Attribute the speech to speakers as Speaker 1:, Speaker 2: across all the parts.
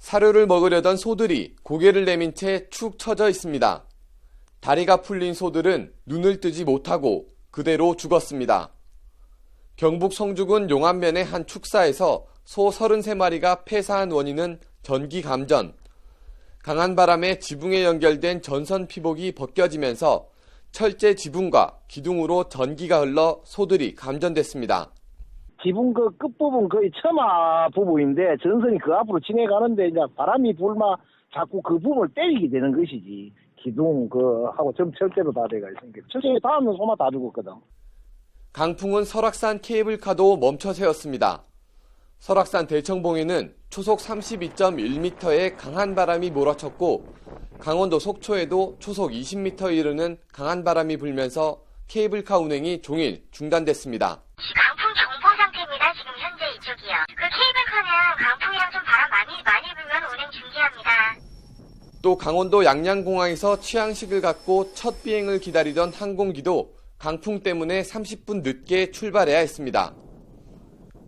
Speaker 1: 사료를 먹으려던 소들이 고개를 내민 채 축 처져 있습니다. 다리가 풀린 소들은 눈을 뜨지 못하고 그대로 죽었습니다. 경북 성주군 용안면의 한 축사에서 소 33마리가 폐사한 원인은 전기 감전. 강한 바람에 지붕에 연결된 전선 피복이 벗겨지면서 철제 지붕과 기둥으로 전기가 흘러 소들이 감전됐습니다.
Speaker 2: 지붕 그 끝부분 거의 처마 부분인데 전선이 그 앞으로 진행하는데 이제 바람이 불면 자꾸 그 부분을 때리게 되는 것이지. 기둥 하고 전 철제로 다 돼가 있으니까 철제 닿으면 소만 다 죽었거든.
Speaker 1: 강풍은 설악산 케이블카도 멈춰 세웠습니다. 설악산 대청봉에는 초속 32.1m의 강한 바람이 몰아쳤고 강원도 속초에도 초속 20m에 이르는 강한 바람이 불면서 케이블카 운행이 종일 중단됐습니다.
Speaker 3: 강풍 경보 상태입니다. 지금 현재 이쪽이요. 그 케이블카는 강풍이랑 좀 바람 많이 불면 운행 중지합니다.
Speaker 1: 또 강원도 양양공항에서 취향식을 갖고 첫 비행을 기다리던 항공기도 강풍 때문에 30분 늦게 출발해야 했습니다.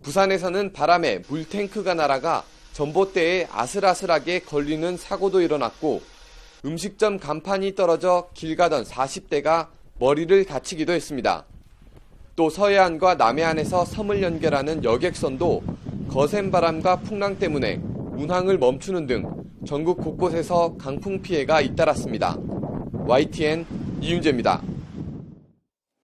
Speaker 1: 부산에서는 바람에 물탱크가 날아가 전봇대에 아슬아슬하게 걸리는 사고도 일어났고 음식점 간판이 떨어져 길 가던 40대가 머리를 다치기도 했습니다. 또 서해안과 남해안에서 섬을 연결하는 여객선도 거센 바람과 풍랑 때문에 운항을 멈추는 등 전국 곳곳에서 강풍 피해가 잇따랐습니다. YTN 이윤재입니다.